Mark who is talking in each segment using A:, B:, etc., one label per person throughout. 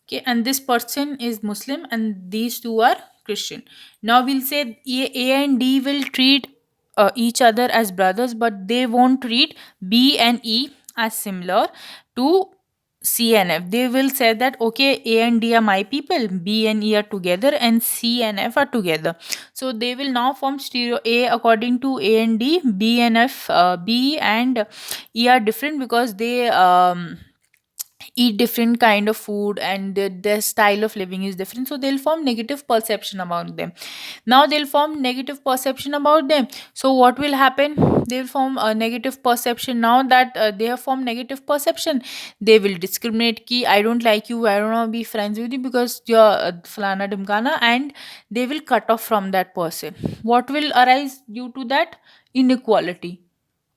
A: Okay, and this person is Muslim and these two are Christian. Now we'll say A and D will treat each other as brothers, but they won't treat B and E as similar to C and F. They will say that okay, A and D are my people, B and E are together, and C and F are together. So they will now form stereo. A according to A and D, B and F, B and E are different because they eat different kind of food, and their style of living is different, so they'll form negative perception about them. Now they'll form negative perception about them. So what will happen? They'll form a negative perception. Now that they have formed negative perception, they will discriminate ki I don't like you, I don't want to be friends with you because you're falana dimkana, and they will cut off from that person. What will arise due to that? Inequality.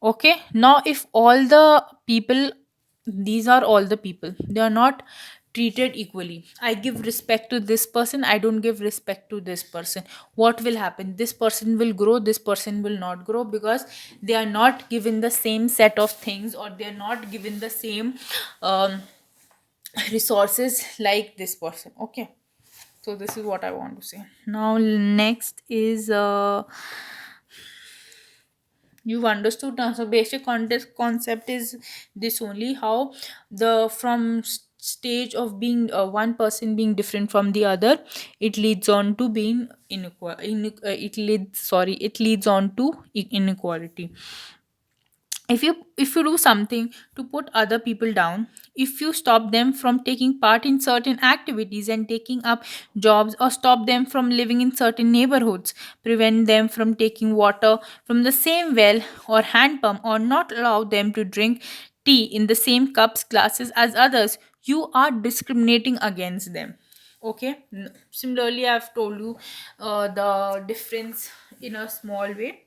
A: Okay, now if all the people, these are all the people, they are not treated equally. I give respect to this person, I don't give respect to this person. What will happen? This person will grow, this person will not grow, because they are not given the same set of things, or they are not given the same um, resources like this person. Okay, so this is what I want to say. Now next is you've understood now. So basic concept is this only, how the from stage of being one person being different from the other, it leads on to being it leads, sorry, it leads on to inequality. If you do something to put other people down, if you stop them from taking part in certain activities and taking up jobs, or stop them from living in certain neighborhoods, prevent them from taking water from the same well or hand pump, or not allow them to drink tea in the same cups glasses as others, you are discriminating against them. Okay. Similarly, I've told you the difference in a small way.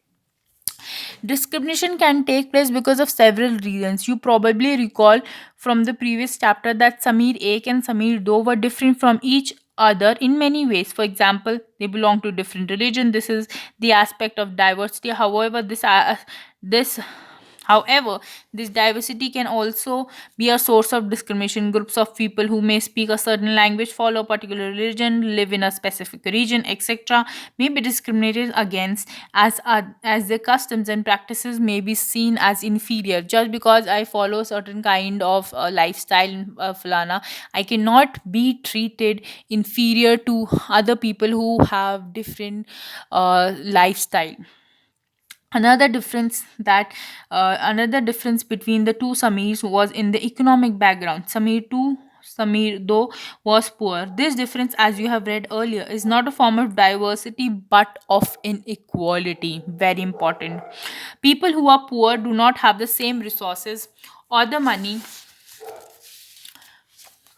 A: Discrimination can take place because of several reasons. You probably recall from the previous chapter that Samir Ek and Samir Do were different from each other in many ways. For example, they belong to different religion. This is the aspect of diversity. This However, this diversity can also be a source of discrimination. Groups of people who may speak a certain language, follow a particular religion, live in a specific region, etc., may be discriminated against as their customs and practices may be seen as inferior. Just because I follow certain kind of lifestyle in Falana, I cannot be treated inferior to other people who have different lifestyle. Another difference between the two Samirs was in the economic background. Samir though was poor. This difference, as you have read earlier, is not a form of diversity but of inequality. Very important. People who are poor do not have the same resources or the money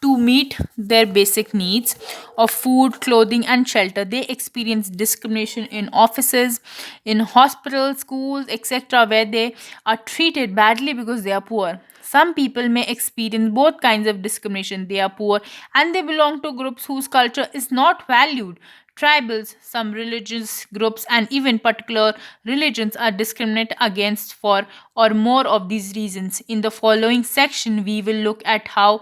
A: to meet their basic needs of food, clothing, and shelter. They experience discrimination in offices, in hospitals, schools, etc., where they are treated badly because they are poor. Some people may experience both kinds of discrimination. They are poor and they belong to groups whose culture is not valued. Tribals, some religious groups, and even particular religions are discriminated against for or more of these reasons. In the following section, we will look at how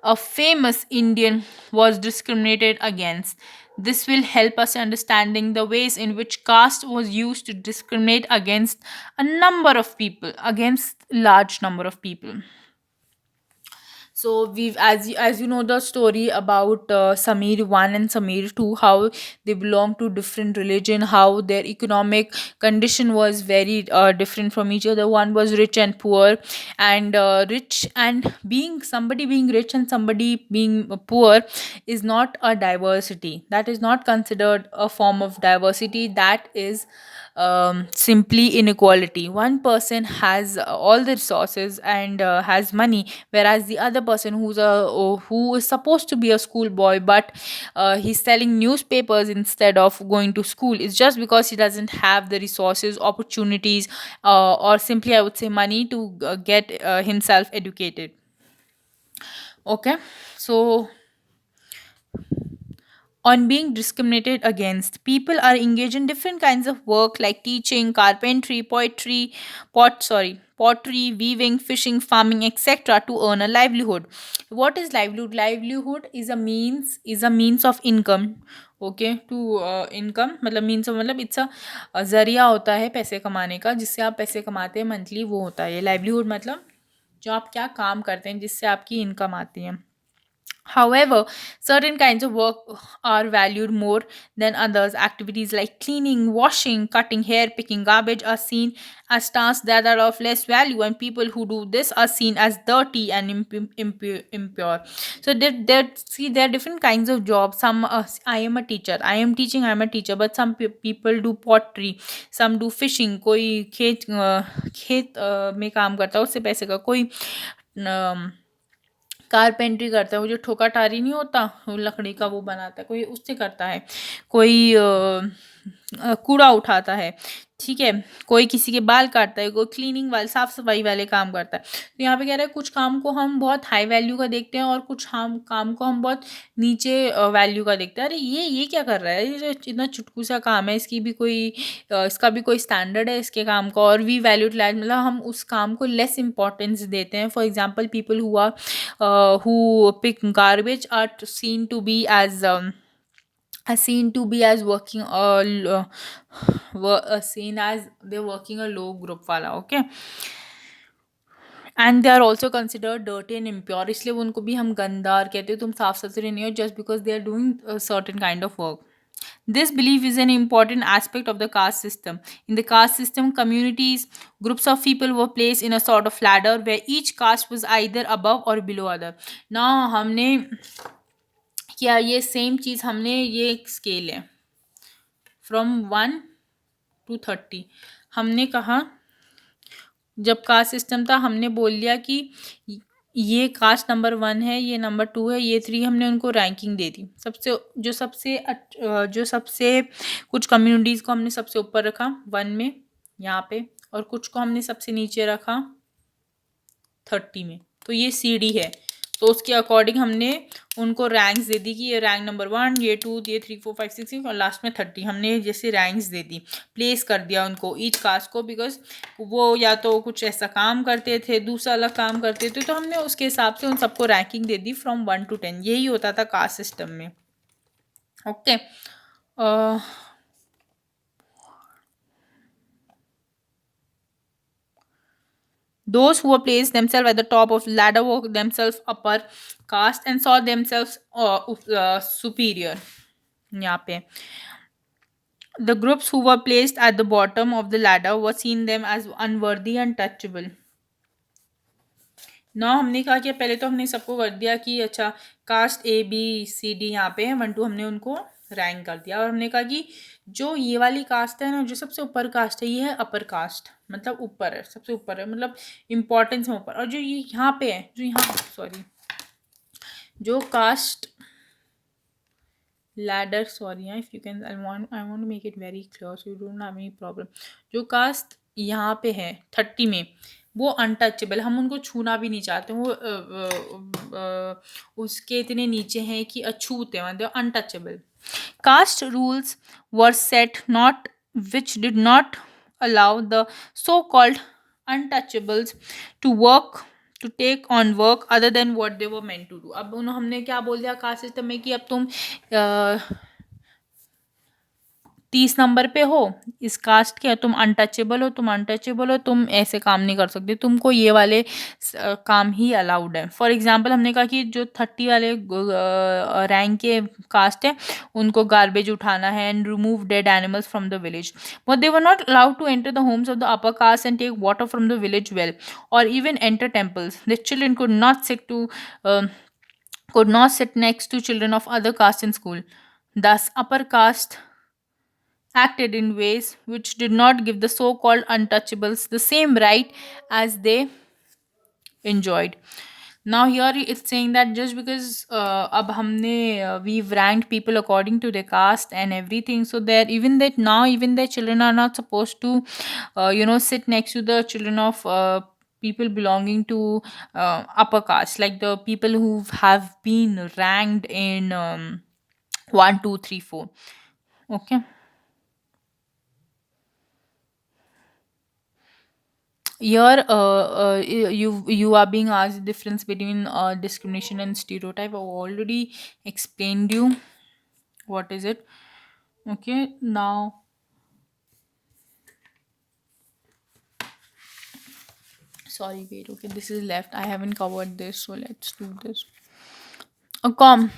A: a famous Indian was discriminated against. This will help us understanding the ways in which caste was used to discriminate against a number of people, against large number of people. So we've, as you know the story about Samir 1 and Samir 2, how they belong to different religion, how their economic condition was very different from each other. One was rich and poor, and rich and being somebody being rich and somebody being poor is not a diversity. That is not considered a form of diversity. That is simply inequality. One person has all the resources and has money, whereas the other person who is supposed to be a schoolboy, but he's selling newspapers instead of going to school. It's just because he doesn't have the resources, opportunities, or simply I would say money to get himself educated. Okay, so on being discriminated against. People are engaged in different kinds of work like teaching, carpentry, pottery, weaving, fishing, farming, etc. to earn a livelihood. What is livelihood? Livelihood is a means of income. Okay to income मतलब means मतलब it's a जरिया होता है पैसे कमाने का, जिससे आप पैसे कमाते हैं मंथली, वो होता है ये लाइवलीहुड। मतलब जो आप क्या काम करते हैं जिससे आपकी इनकम आती है। However, certain kinds of work are valued more than others. Activities like cleaning, washing, cutting hair, picking garbage are seen as tasks that are of less value, and people who do this are seen as dirty and impure. So, there are different kinds of jobs. Some, I am a teacher, I am teaching, I am a teacher, but some people do pottery, some do fishing, कोई खेत में काम करता है उससे पैसे का, कोई कारपेंट्री करता है, वो जो ठोका-टारी नहीं होता, वो लकड़ी का वो बनाता है, कोई उससे करता है, कोई कूड़ा उठाता है, ठीक है? कोई किसी के बाल काटता है, कोई क्लीनिंग वाले साफ-सफाई वाले काम करता है। तो यहाँ पे कह रहा है कुछ काम को हम बहुत हाई वैल्यू का देखते हैं और कुछ हम काम को हम बहुत नीचे वैल्यू का देखते हैं। अरे ये क्या कर रहा है? ये जो इतना चुटकू सा काम है, इसका भी कोई स्टैंडर्ड है इसके काम का, और वी वैल्यू इट लाइक मतलब हम उस काम को लेस इम्पोर्टेंस देते हैं। For example people who pick garbage are seen to be as working seen as they're working a low group wala, okay, and they are also considered dirty and impure, इसलिए वो उनको भी हम गंदा और कहते हैं तुम साफ सुथरे नहीं हो, just because they are doing a certain kind of work. This belief is an important aspect of the caste system. In the caste system, communities, groups of people were placed in a sort of ladder where each caste was either above or below other. Now हमने क्या ये same चीज़ हमने ये एक scale है from 1 to 30। हमने कहा जब कास्ट सिस्टम था हमने बोल दिया कि ये कास्ट नंबर 1 है, ये नंबर 2 है, ये 3, हमने उनको रैंकिंग दे दी। जो सबसे कुछ कम्युनिटीज़ को हमने सबसे ऊपर रखा 1 में यहाँ पे, और कुछ को हमने सबसे नीचे रखा 30 में। तो ये सीढ़ी है, तो उसके अकॉर्डिंग हमने उनको रैंक्स दे दी कि ये रैंक नंबर 1, ये 2, ये 3, 4, 5, 6 और लास्ट में 30। हमने जैसे रैंक्स दे दी, प्लेस कर दिया उनको ईच कास्ट को, बिकॉज वो या तो कुछ ऐसा काम करते थे, दूसरा अलग काम करते थे, तो हमने उसके हिसाब से उन सबको ranking they the from 1 to 10। यही होता था कास्ट सिस्टम में, okay. Those who were placed themselves at the top of the ladder were themselves upper caste and saw themselves superior. यहाँ पे the groups who were placed at the bottom of the ladder were seen them as unworthy and touchable. ना हमने कहा कि पहले तो हमने सबको कर दिया कि अच्छा cast A B C D यहाँ पे है 1 2, हमने उनको रैंक कर दिया, और हमने कहा कि जो ये वाली कास्ट है ना, जो सबसे ऊपर कास्ट है, ये है अपर कास्ट, मतलब ऊपर है, सबसे ऊपर है, मतलब इम्पोर्टेंस में ऊपर। और जो ये यहाँ पे है, जो यहाँ सॉरी जो caste ladder sorry if you can I want to make it very clear so you don't have any problem. जो कास्ट यहाँ पे है 30 में, वो अनटचेबल, हम उनको छूना भी नहीं चाहते, वो उसके इतने नीचे हैं कि अछूत है, मतलब untouchable. Caste rules were set not which did not allow the so-called untouchables to take on work other than what they were meant to do। अब उन्होंने हमने क्या बोल दिया कास्ट सिस्टम में कि अब तुम 30 नंबर पे हो इस कास्ट के, तुम अनटचेबल हो, तुम ऐसे काम नहीं कर सकते, तुमको ये वाले काम ही अलाउड है। फॉर एग्जांपल हमने कहा कि जो 30 वाले रैंक के कास्ट है उनको गार्बेज उठाना है and remove dead animals from the village, but they were not allowed to enter the homes of the upper caste and take water from the village well और even enter temples. The children could not sit next to children of other caste in school. Thus, upper caste acted in ways which did not give the so called untouchables the same right as they enjoyed. Now, here it's saying that just because ab humne we've ranked people according to their caste and everything, so that even their children are not supposed to, sit next to the children of people belonging to upper caste, like the people who have been ranked in One, two, three, four. Okay. Here, you are being asked the difference between discrimination and stereotype. I've already explained you what is it. Okay. Now, sorry, wait. Okay, this is left. I haven't covered this, so let's do this. A com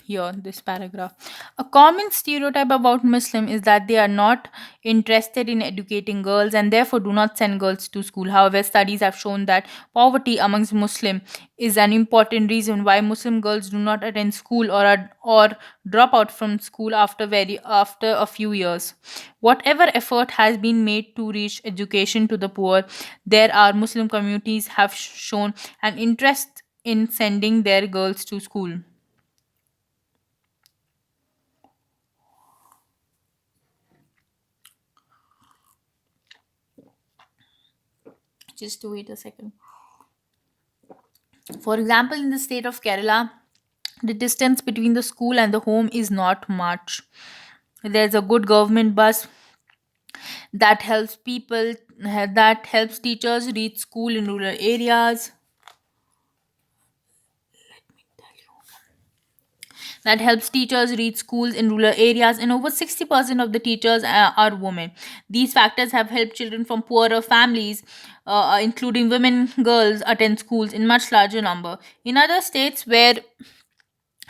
A: Here, this paragraph. A common stereotype about Muslim is that they are not interested in educating girls and therefore do not send girls to school. However, studies have shown that poverty amongst Muslim is an important reason why Muslim girls do not attend school or drop out from school after a few years. Whatever effort has been made to reach education to the poor, there are Muslim communities have shown an interest in sending their girls to school. Just wait a second. For example, in the state of Kerala, the distance between the school and the home is not much. There's a good government bus that helps that helps teachers reach school in rural areas, that helps teachers reach schools in rural areas, and over 60% of the teachers are women. These factors have helped children from poorer families, including women girls, attend schools in much larger number. In other states where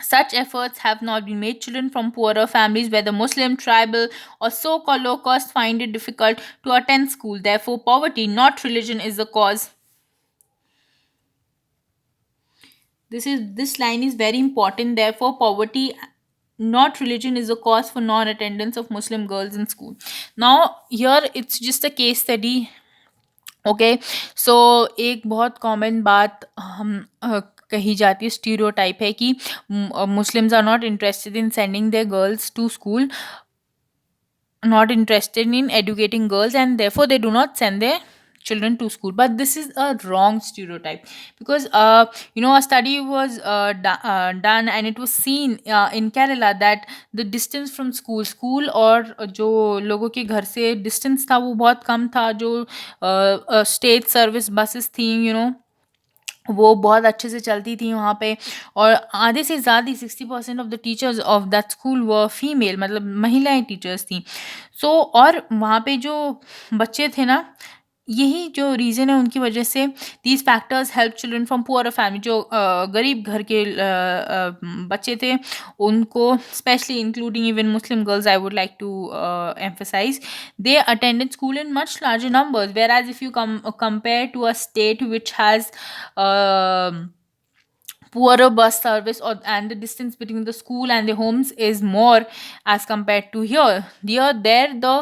A: such efforts have not been made, children from poorer families, whether Muslim, tribal, or so called low cost, find it difficult to attend school. Therefore, poverty, not religion, is the cause. This line is very important. Therefore, poverty, not religion, is a cause for non-attendance of Muslim girls in school. Now, here it's just a case study. Okay, so एक बहुत common बात हम कही जाती है, stereotype है कि Muslims are not interested in sending their girls to school, not interested in educating girls, and therefore they do not send their children to school. But this is a wrong stereotype, because a study was done, and it was seen in Kerala that the distance from school और जो लोगों के घर से distance था वो बहुत कम था. जो state service buses थी, वो बहुत अच्छे से चलती थी वहाँ पे, और आधे से ज़्यादा 60% of the teachers of that school व फीमेल, मतलब महिलाएं टीचर्स थी. सो और वहाँ पे जो बच्चे थे ना, यही जो रीज़न है उनकी वजह से these factors help children from poor family, जो गरीब घर के बच्चे थे, उनको specially including even Muslim girls, I would like to emphasize, they attended school in much larger numbers. Whereas if you compare to a state which has poorer bus service, and the distance between the school and the homes is more as compared to here, there the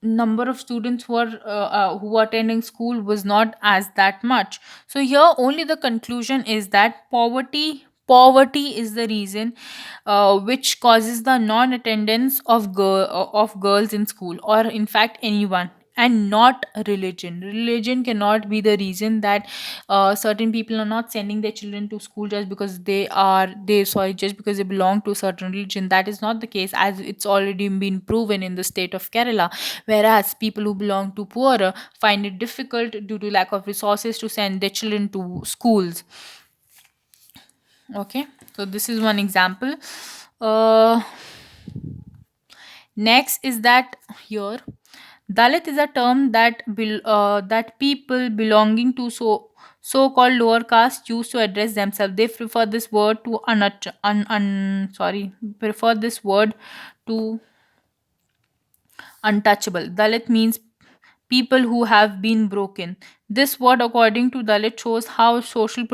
A: number of students who were attending school was not as that much. So here only the conclusion is that poverty is the reason which causes the non attendance of girls in school, or in fact anyone, and not religion cannot be the reason that certain people are not sending their children to school just because just because they belong to a certain religion. That is not the case, as it's already been proven in the state of Kerala. Whereas people who belong to poorer find it difficult due to lack of resources to send their children to schools. Okay, so this is one example. uh, Next is that here, Dalit is a term that people belonging to so-called lower caste use to address themselves. They prefer this word to prefer this word to untouchable. Dalit means people who have been broken. This word, according to Dalit, shows how social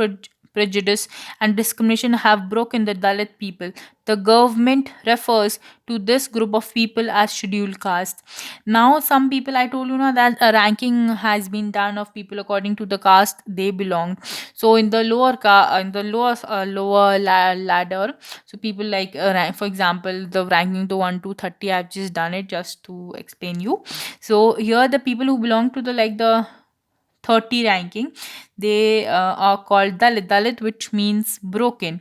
A: prejudice and discrimination have broken the Dalit people. The government refers to this group of people as scheduled caste. Now, some people, I told you now that a ranking has been done of people according to the caste they belong. So, in the lower ladder, so people like for example, the ranking to 1 to 30, I've just done it just to explain you. So here the people who belong to the 30 ranking, they are called Dalit, which means broken.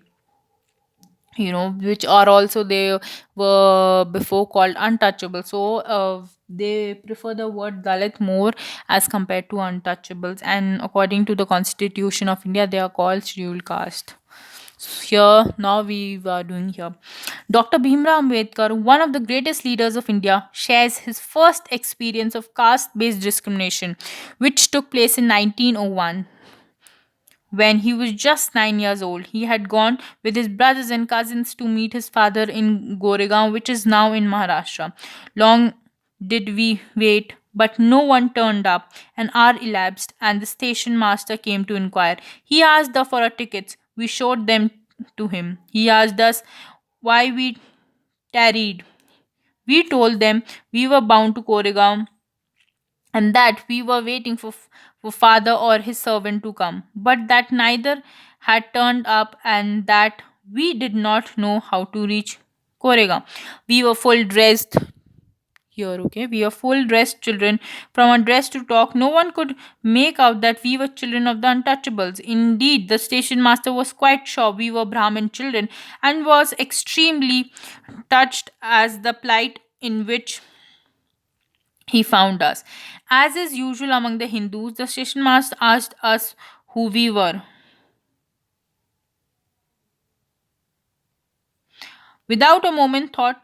A: which are also they were before called untouchable. So they prefer the word Dalit more as compared to untouchables. And according to the Constitution of India, they are called scheduled caste. Here, now we are doing here. Dr. Bhimrao Ambedkar, one of the greatest leaders of India, shares his first experience of caste based discrimination, which took place in 1901. When he was just 9 years old, he had gone with his brothers and cousins to meet his father in Goregaon, which is now in Maharashtra. Long did we wait, but no one turned up. An hour elapsed, and the station master came to inquire. He asked us for our tickets. We showed them to him. He asked us why we tarried. We told them we were bound to Koregaon and that we were waiting for father or his servant to come, but that neither had turned up and that we did not know how to reach Koregaon. We were full dressed here, okay? We were full dressed children. From our dress to talk, no one could make out that we were children of the untouchables. Indeed, the station master was quite sure we were Brahmin children and was extremely touched as the plight in which he found us. As is usual among the Hindus, the station master asked us who we were. Without a moment thought,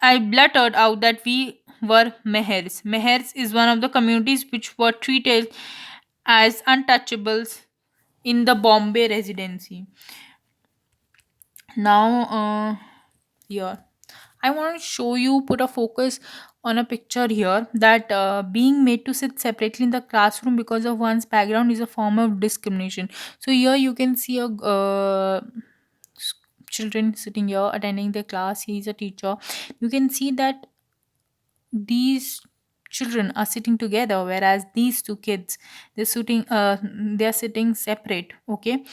A: I blurted out that we were Mehers. Mehers is one of the communities which were treated as untouchables in the Bombay residency. Now, here, I want to show you, put a focus on a picture here that being made to sit separately in the classroom because of one's background is a form of discrimination. So here you can see a s- children sitting here attending the class. He is a teacher. You can see that these children are sitting together, whereas these two kids they're sitting separate. Okay,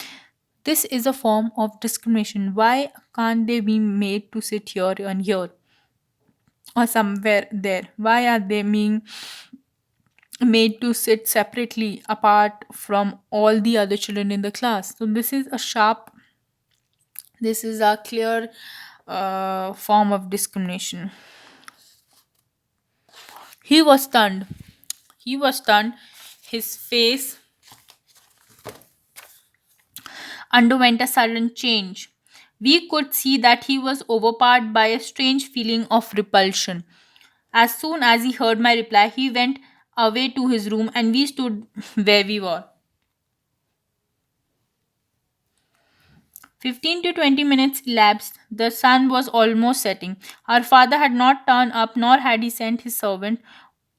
A: this is a form of discrimination. Why can't they be made to sit here and here or somewhere there? Why are they being made to sit separately apart from all the other children in the class? So this is a clear form of discrimination. He was stunned. He was stunned. His face underwent a sudden change. We could see that he was overpowered by a strange feeling of repulsion. As soon as he heard my reply, he went away to his room and we stood where we were. 15 to 20 minutes elapsed. The sun was almost setting. Our father had not turned up, nor had he sent his servant,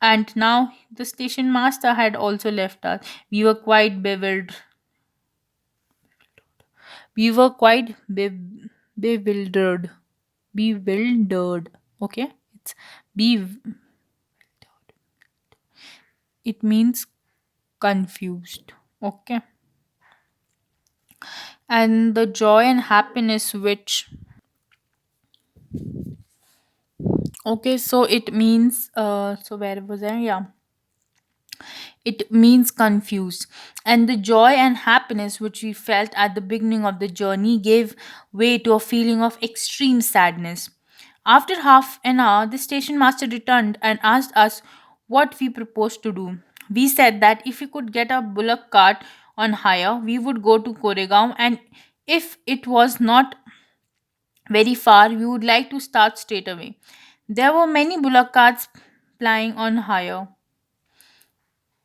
A: and now the station master had also left us. We were quite bewildered. We were quite bewildered. Bewildered. Okay? Be it means confused. Okay? And the joy and happiness which, okay, so it means so where was I? Yeah, it means confused. And the joy and happiness which we felt at the beginning of the journey gave way to a feeling of extreme sadness. After half an hour, the station master returned and asked us what we proposed to do. We said that if we could get a bullock cart on hire, we would go to Koregaon, and if it was not very far, we would like to start straight away. There were many bullock carts plying on hire,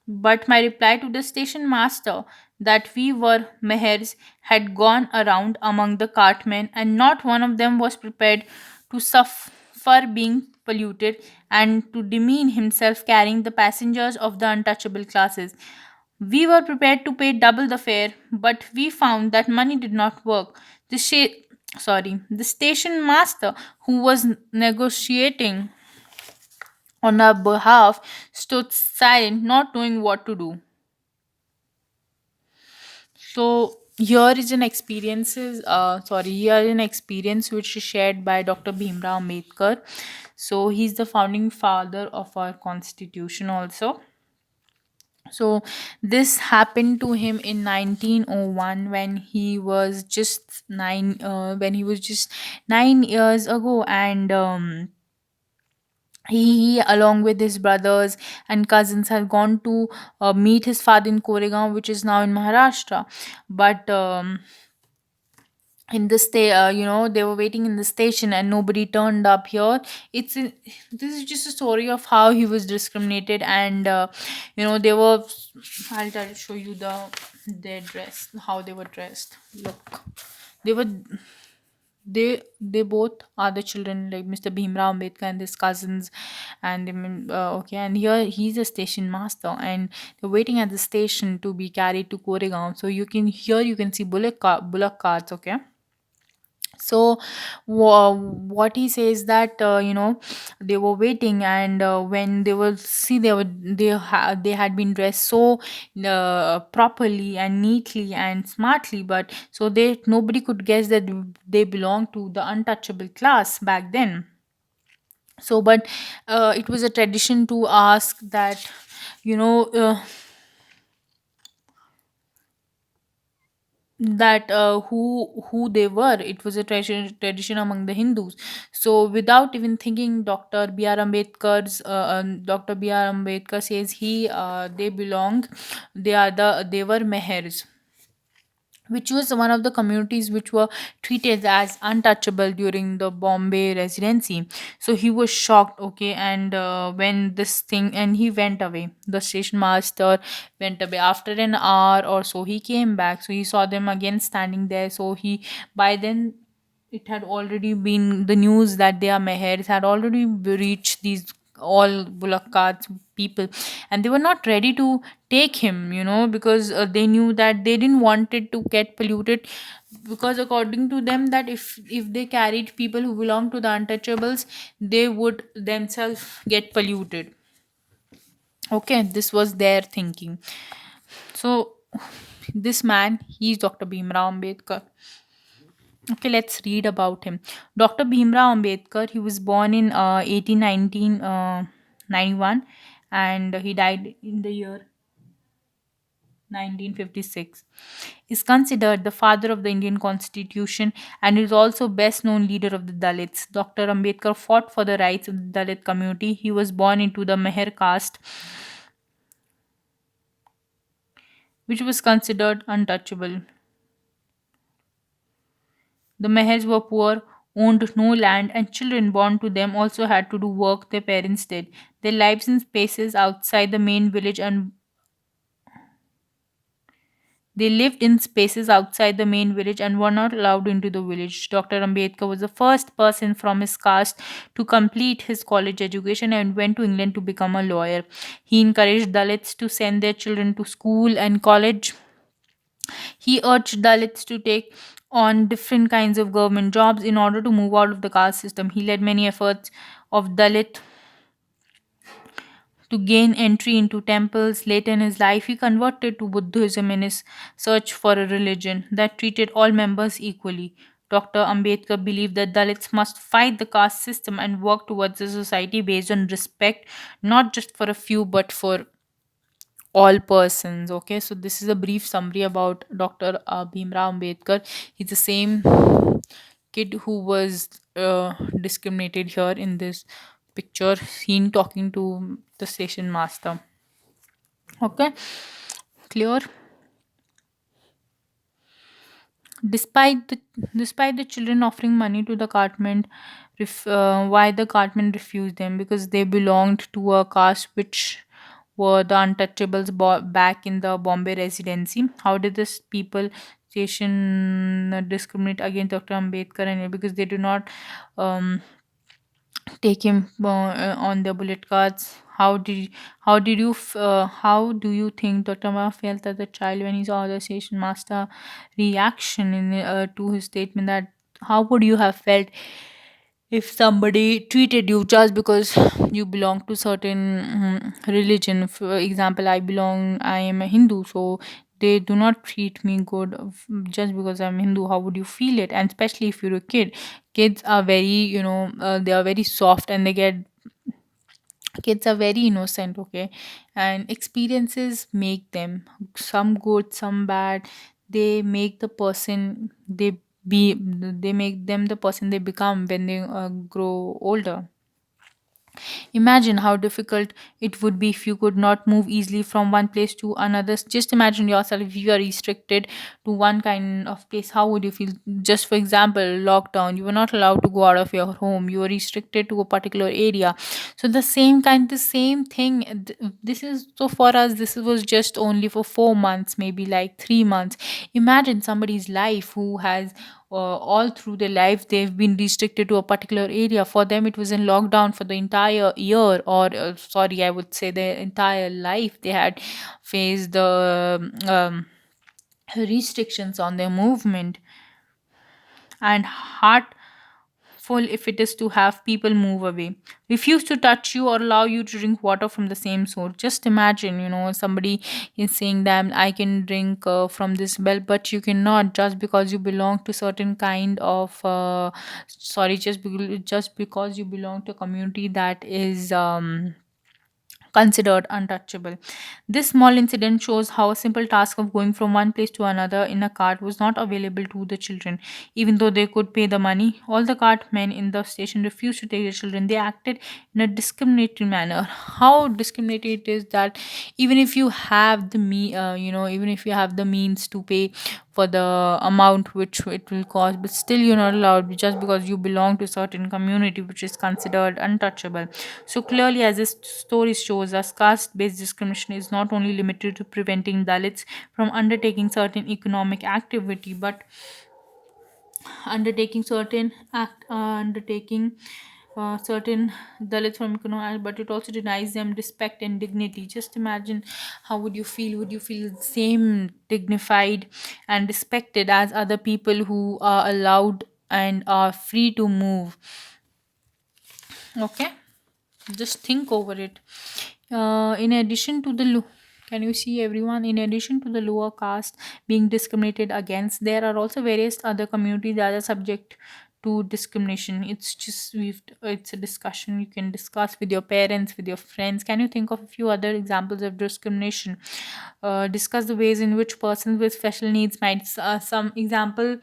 A: but my reply to the station master that we were Mehers had gone around among the cartmen, and not one of them was prepared to suffer being polluted and to demean himself carrying the passengers of the untouchable classes. We were prepared to pay double the fare, but we found that money did not work. The station master who was negotiating on our behalf stood silent, not knowing what to do. So here is an experience which is shared by Dr. Bhimrao Ambedkar. So he's the founding father of our constitution also. So this happened to him in 1901 when he was just 9 years ago. And he along with his brothers and cousins had gone to meet his father in Koregaon, which is now in Maharashtra. But in the they were waiting in the station and nobody turned up here. This is just a story of how he was discriminated. And they were, I'll show you their dress, how they were dressed. Look, they were they both are the children, like Mr. Bhimrao Ambedkar and his cousins. And okay, and here he's a station master, and they're waiting at the station to be carried to Koregaon. So you can see bullock carts. Okay, so what he says that they were waiting. And when they were see they had been dressed so properly and neatly and smartly, but so they nobody could guess that they belonged to the untouchable class back then. So but it was a tradition to ask that, you know uh, who they were. It was a tradition among the Hindus. So without even thinking, Dr. B.R. Ambedkar says they were mehers, which was one of the communities which were treated as untouchable during the Bombay residency. So he was shocked, okay, and when this thing, and he went away. The station master went away after an hour or so. He came back, so he saw them again standing there. So he by then it had already been the news that they are mehers had already reached these all bullock carts people, and they were not ready to take him, because they knew that they didn't want it to get polluted. Because according to them, that if they carried people who belong to the untouchables, they would themselves get polluted. Okay, this was their thinking. So this man, he's Dr. Bhimrao Ambedkar. Okay, let's read about him. Dr. Bhimrao Ambedkar, he was born in 1891, and he died in the year 1956. Is considered the father of the Indian Constitution and is also best known leader of the Dalits. Dr. Ambedkar fought for the rights of the Dalit community. He was born into the Meher caste, which was considered untouchable. The Mehers were poor, owned no land, and children born to them also had to do work their parents did. Their lives in spaces outside the main village and They lived in spaces outside the main village and were not allowed into the village. Dr. Ambedkar was the first person from his caste to complete his college education and went to England to become a lawyer. He encouraged Dalits to send their children to school and college. He urged Dalits to take on different kinds of government jobs in order to move out of the caste system. He led many efforts of Dalit to gain entry into temples. Later in his life, he converted to Buddhism in his search for a religion that treated all members equally. Dr. Ambedkar believed that Dalits must fight the caste system and work towards a society based on respect, not just for a few, but for all persons. Okay, so this is a brief summary about Dr. Bhimrao Ambedkar. He's the same kid who was discriminated here in this picture, seen talking to the station master. Okay, clear. Despite the children offering money to the cartman, why the cartman refused them? Because they belonged to a caste which were the untouchables back in the Bombay residency. How did this people station discriminate against Dr. Ambedkar? And because they do not um, take him on the bullet cards. How do you think Dr. Ma felt as a child when he saw the station master reaction to his statement? That how would you have felt if somebody treated you just because you belong to certain religion? For example, I am a Hindu, so they do not treat me good just because I'm Hindu. How would you feel it? And especially if you're a kid, kids are very they are very soft, and they get Kids are very innocent, okay, and experiences make them, some good, some bad. They make the person they make them the person they become when they grow older. Imagine how difficult it would be if you could not move easily from one place to another. Just imagine yourself if you are restricted to one kind of place. How would you feel? Just for example, lockdown. You were not allowed to go out of your home. You were restricted to a particular area. So the same thing. This is so for us. This was just only for 4 months, maybe like 3 months. Imagine somebody's life who has all through their life they've been restricted to a particular area. For them it was in lockdown for the entire year, or sorry, I would say their entire life. They had faced the restrictions on their movement. And heartful if it is to have people move away, refuse to touch you or allow you to drink water from the same source. Just imagine, somebody is saying that I can drink from this well, but you cannot, just because you belong to certain kind of sorry, just because you belong to a community that is considered untouchable. This small incident shows how a simple task of going from one place to another in a cart was not available to the children, even though they could pay the money. All the cartmen in the station refused to take the children. They acted in a discriminatory manner. How discriminatory it is that even if you have even if you have the means to pay for the amount which it will cost, but still you're not allowed just because you belong to a certain community which is considered untouchable. So clearly, as this story shows us, caste based discrimination is not only limited to preventing Dalits from undertaking certain economic activity, but undertaking certain Dalits from economic, but it also denies them respect and dignity. Just imagine, how would you feel? Would you feel the same dignified and respected as other people who are allowed and are free to move? Okay, just think over it. In addition to can you see everyone? In addition to the lower caste being discriminated against, there are also various other communities that are subject to discrimination. It's a discussion you can discuss with your parents, with your friends. Can you think of a few other examples of discrimination? Discuss the ways in which persons with special needs might some example.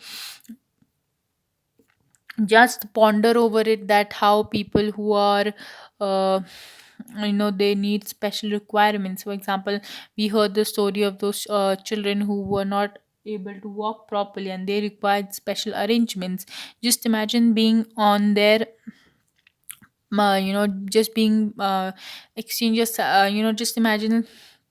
A: Just ponder over it, that how people who are uh, they need special requirements. For example, we heard the story of those children who were not able to walk properly and they required special arrangements. Just imagine being on their just being exchanges just imagine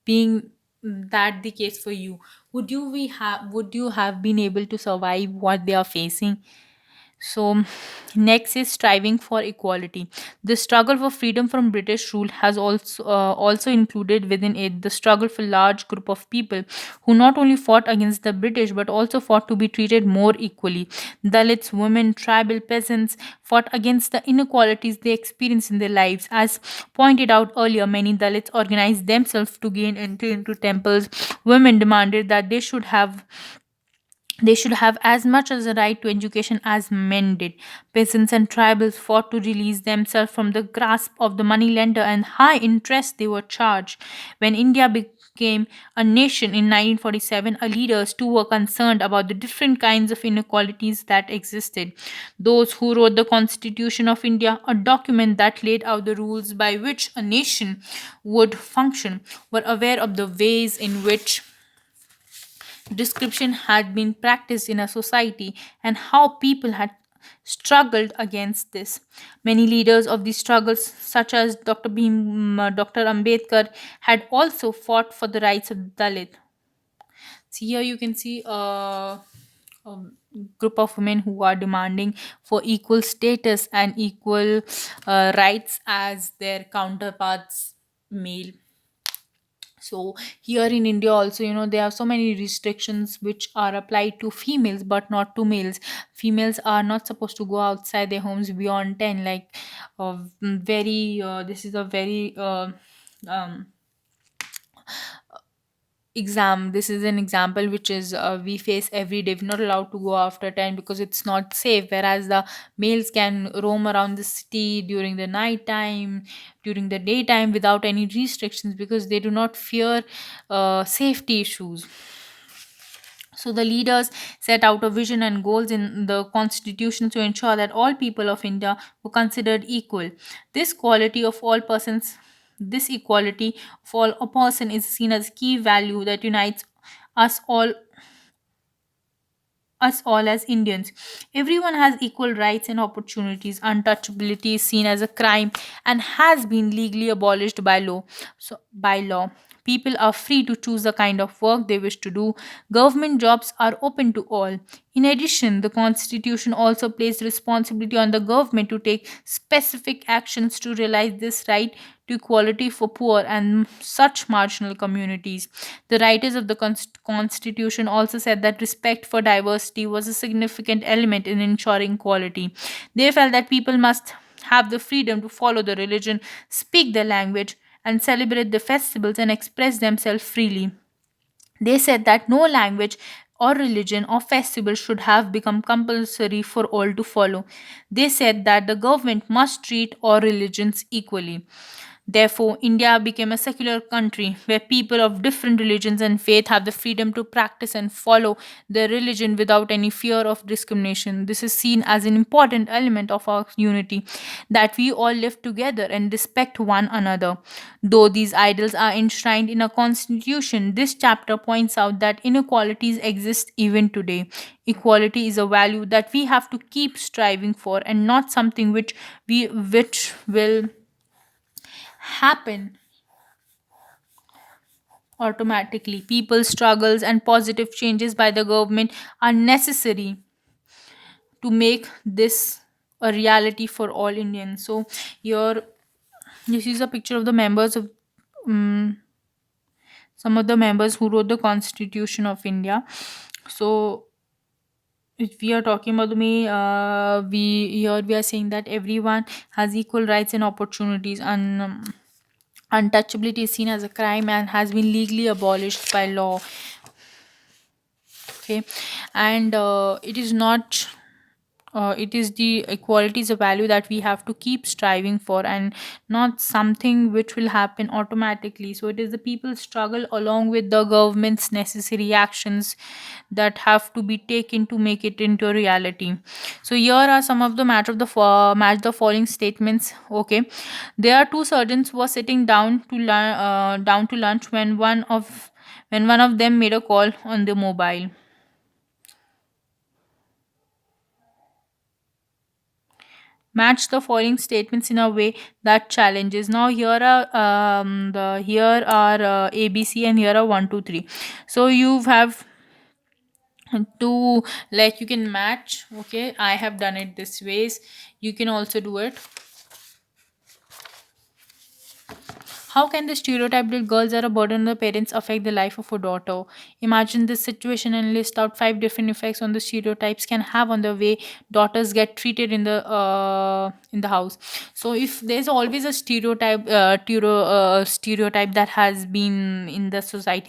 A: being that the case for you. Would you have been able to survive what they are facing? So, next is striving for equality. The struggle for freedom from British rule has also included within it the struggle for large group of people who not only fought against the British but also fought to be treated more equally. Dalits, women, tribal peasants fought against the inequalities they experienced in their lives. As pointed out earlier, many Dalits organized themselves to gain entry into temples. Women demanded that they should have as much as a right to education as men did. Peasants and tribals fought to release themselves from the grasp of the moneylender and high interest they were charged. When India became a nation in 1947, our leaders too were concerned about the different kinds of inequalities that existed. Those who wrote the Constitution of India, a document that laid out the rules by which a nation would function, were aware of the ways in which description had been practiced in a society and how people had struggled against this. Many leaders of these struggles, such as Dr. Ambedkar, had also fought for the rights of Dalit. See, here you can see a group of women who are demanding for equal status and equal rights as their counterparts male. So here in India also, there are so many restrictions which are applied to females but not to males. Females are not supposed to go outside their homes beyond 10, like very this is a very um, exam. This is an example which is we face every day. We're not allowed to go after 10 because it's not safe, whereas the males can roam around the city during the night time, during the daytime, without any restrictions, because they do not fear safety issues. So the leaders set out a vision and goals in the constitution to ensure that all people of India were considered equal. This quality of all persons, this equality of all a person is seen as key value that unites us all as Indians. Everyone has equal rights and opportunities. Untouchability is seen as a crime and has been legally abolished by law. People are free to choose the kind of work they wish to do. Government jobs are open to all. In addition, the Constitution also placed responsibility on the government to take specific actions to realize this right to equality for poor and such marginal communities. The writers of the Constitution also said that respect for diversity was a significant element in ensuring equality. They felt that people must have the freedom to follow the religion, speak the language, and celebrate the festivals and express themselves freely. They said that no language or religion or festival should have become compulsory for all to follow. They said that the government must treat all religions equally. Therefore, India became a secular country where people of different religions and faith have the freedom to practice and follow their religion without any fear of discrimination. This is seen as an important element of our unity, that we all live together and respect one another. Though these ideals are enshrined in a constitution, this chapter points out that inequalities exist even today. Equality is a value that we have to keep striving for and not something which will happen automatically. People's struggles and positive changes by the government are necessary to make this a reality for all Indians. So here, this is a picture of the members of um, some of the members who wrote the Constitution of India. So if we are talking about me, we are saying that everyone has equal rights and opportunities, and untouchability is seen as a crime and has been legally abolished by law. Okay, and it is not it is the equality is a value that we have to keep striving for and not something which will happen automatically. So it is the people's struggle along with the government's necessary actions that have to be taken to make it into a reality. So here are some of the match the following statements. Okay, there are two surgeons who were sitting down to lunch when one of them made a call on the mobile. Match the following statements in a way that challenges. Now here are ABC, and here are 1 2 3. So you have to, like, you can match. Okay, I have done it this ways. You can also do it. How can the stereotype that girls are a burden on the parents affect the life of a daughter? Imagine this situation and list out 5 different effects on the stereotypes can have on the way daughters get treated in the house. So if there's always a stereotype that has been in the society